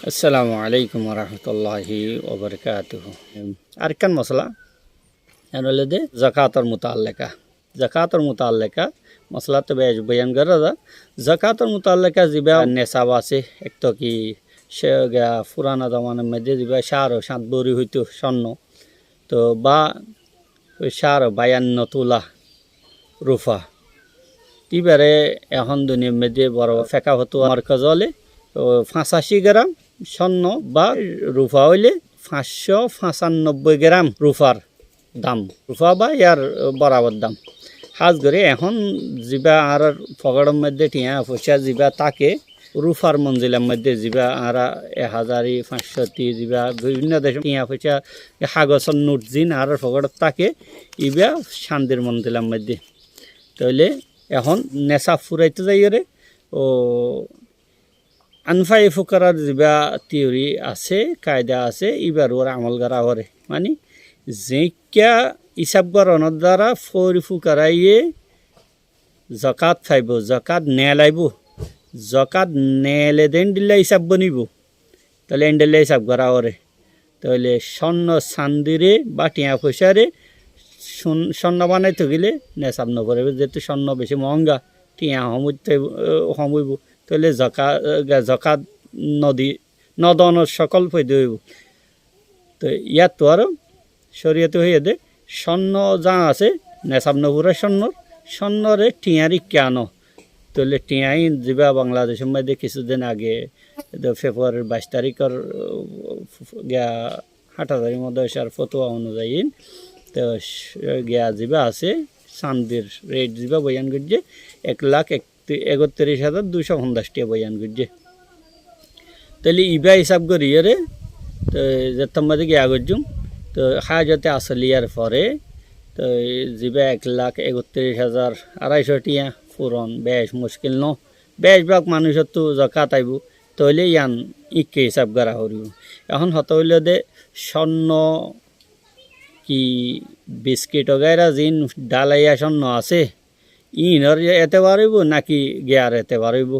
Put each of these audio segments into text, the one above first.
আসসালামু আলাইকুম রহমতুল্লাহি ওবরকাতুহু। আরেকখান মশলা এর হলে যে জাকাতর মুতাল্লেকা মশলা তো বেশ বয়ান করা যা জাকাতর মুতাল্লেকা যা নেশাব আছে এক তো কি সে পুরানা জমানার মধ্যে যা সারো 7 বড়ি হইতো স্বর্ণ তো বা ওই সারো 52 তোলা রুফা তিবারে এখন দুনিয়ার মধ্যে বড় ফেকা হতো আমার কাজলে 85 গ্রাম স্বর্ণ বা রুফা হইলে 595 গ্রাম রুফার দাম রুফা বা ইয়ার বরাবর দাম হাজ করে এখন যা আর ফগড়ের মধ্যে টিয়া পয়সা যা তাকে রুফার মঞ্জিলের মধ্যে যা আর 1500 যা বিভিন্ন দেশ টিয়া পয়সা কাগজের নোট জিন আর ফগড় তাকে ইবা শান্তির মঞ্জিলের মধ্যে তাইলে এখন নেশা ফুরাইতে যাই রে ও আনফাই ফুকারার যা থিওরি আছে কায়দা আছে এবার ওরা আমল করা করে মানে যেইকা হিসাব করানোর দ্বারা ফরি ফুকারাইয়ে জকাত ফাইব জকাত নেলাইব জকাত নেলে দেন দিলে হিসাব বনিব তাহলে এন্ডেলে হিসাব করা করে তাহলে স্বর্ণ চান্দিরে বা টিয়া পয়সারে স্বর্ণ বানাইতে গেলে নেশাব নকরিব যেহেতু স্বর্ণ বেশি মহঙ্গা টিয়া সমইব তাহলে জকাত নদনের সকল পৈদ হইব তো ইয়াত তো আর শরীয়তে হইয়া দে স্বর্ণ যা আছে নেশাব নপুরা স্বর্ণরে টিয়ারি কেন তাহলে টিয়াই যা বাংলাদেশের মধ্যে কিছুদিন আগে ফেব্রুয়ারির 22 তারিখের হাটাজারি মধ্যে ফতোয়া অনুযায়ী তো যা আছে চান্দির রেট যা বয়ান করছে 1,31,250 বয়ান করছে তাহলে ইবা হিসাব করি রে তো যেতাম মধ্যে গিয়া করছুম তো হাজতে আসলিয়ার পরে তো যা 1,31,250 টিয়া ফুরন বেশ মুশকিল ন বেশভাগ মানুষের তো জকাত আইব তাহলে ইয়ান ইকে হিসাব করা করিব এখন হত হইলে দে স্বর্ণ কি বিস্কিট গাইরা জিন ডালাইয়া স্বর্ণ আছে ইনর এতে পারিব নাকি গিয়ার এতে পারিব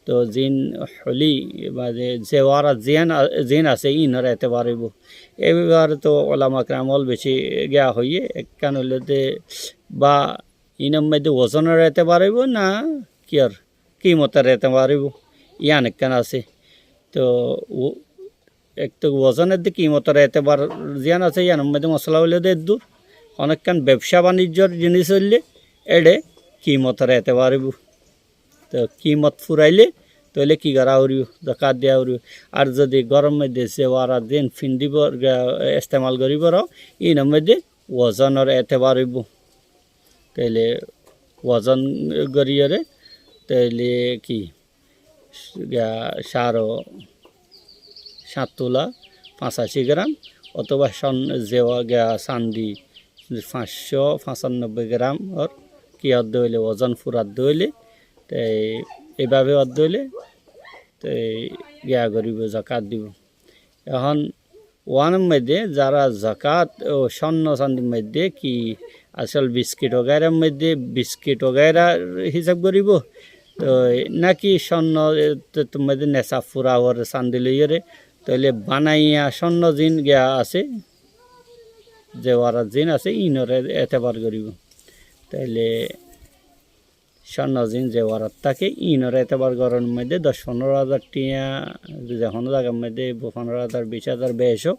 তো জিন হলি বা জেওয়ারা জিন আছে ইনর এতে পারিব এবার তো ওলামা ক্রামল বেশি গিয়া হইয়ে একখান হইলে বা ইনের মধ্যে ওজনের এতে পারিব না কিয়র কিমতের এতে পারিব ইয়ান একখান আছে তো এক তো ওজনের দিকে কিমতের এতেবার জিয়ান আছে ইয়ান মধ্যে মশলা হইলে দূর অনেকখান ব্যবসা বাণিজ্যর জিনিস হইলে এডে কিমতের এতে পারিব তো কিমত ফুরাইলে তাহলে কি করা উড়িব জকাত দিয়া উড়িব আর যদি গরম মধ্যে সেওয়ারা দিন ফিন্দিব ইস্তেমাল করিব ইনের মধ্যে ওজনের এতে পারিব তাইলে ওজন করিয়ে তাইলে কি 7 তোলা 85 গ্রাম অথবা চান্দি 595 গ্রাম ওর কি অর্ধ হইলে ওজন ফুরাত হইলে তাই এইভাবে অর্ধ হইলে তাই করিব জাকাত দিব এখন ওয়ানের মধ্যে যারা জাকাত ও স্বর্ণ চান্দির মধ্যে কি আসল বিস্কিট ওগাইরার মধ্যে বিস্কিট ওগাইরা হিসাব করিব তো নাকি স্বর্ণ মধ্যে নেশা ফুরা ওর চান্দি লইরে তাহলে বানাইয়া স্বর্ণ জিন গিয়া আছে যে ওরা জিন আছে ইনরে এতেবার করিব তাইলে স্বর্ণ জিন যে ওরা থাকে ইনরে এতেবার করার মধ্যে 10-15 হাজার টিয়া যখন জায়গার মধ্যে 15,000 20,000 বেশও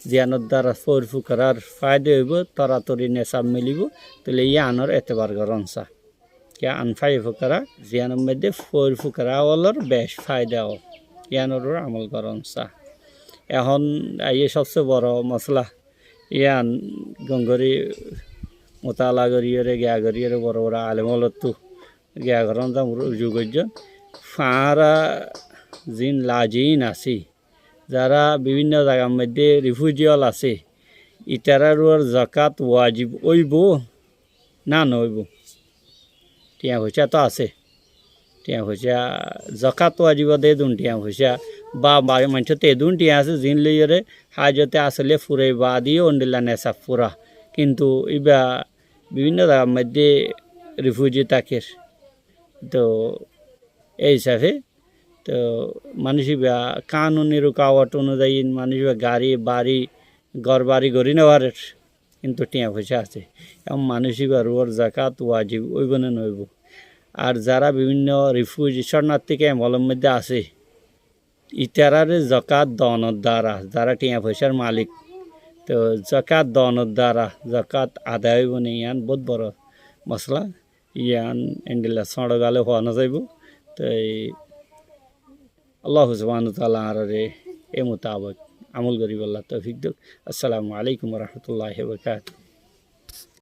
জিয়ানোর দ্বারা ফরফু করার ফায়দা হইব তরাতরি নেশাব মিলিব তাহলে ইয়ানোর এতেবার করন চা কে আনফাই ফুকারা জিয়ানোর মধ্যে ফরফু করা ওলর বেশ ফায়দা ও ইয়ানোর আমল করন চা এখন এই সবচেয়ে বড় মশলা ইয়ান গঙ্গরি মোতালা করিয়ে গিয়া করিয়ে বড় বড় আলেমলতো গিয়া ঘরন যাম যুগজন ফাঁড়া জিন লাজিন আছে যারা বিভিন্ন জায়গার মধ্যে রিফিউজিয়াল আছে ইটারার জাকাত ওয়াজিব ওইব না নইব টিয়া পয়সা তো আছে টিয়া পয়সা জাকাত ওয়াজিব দে দুন টিয়া পয়সা বা মানুষ তেদুন টিয়া আছে জিন লইরে হাজতে আসলে ফুরে বা দিয়ে অন্ডিলা নেশা ফুরা কিন্তু ইবা বিভিন্ন জায়গার মধ্যে রিফিউজি থাকে তো এই হিসাবে তো মানুষই কানুনি রুকাওয়াট অনুযায়ী মানুষ গাড়ি বাড়ি ঘর বাড়ি গড়ি নেওয়ার কিন্তু টিয়া পয়সা আছে এবং মানুষই বা রুয়ার জাকাত ওয়াজিব ওইব না নইব আর যারা বিভিন্ন রিফিউজি শরণার্থী ক্যাম্পের মধ্যে আছে ইতারারে জাকাত দনের দ্বারা যারা টিয়া পয়সার মালিক তো জাকাত দনের দ্বারা জাকাত আদায় হইব না ইয়ান বহুত বড় মশলা ইয়ান এন্ডিলা সড় গালে হওয়া না যাইব তো আল্লাহ সুবহানাহু ওয়া তাআলা আরে এ মোতাবেক আমল করিব আল্লাহ তৌফিক দিক। আসসালামু আলাইকুম ওয়া রাহমাতুল্লাহি ওয়া বারাকাতুহু।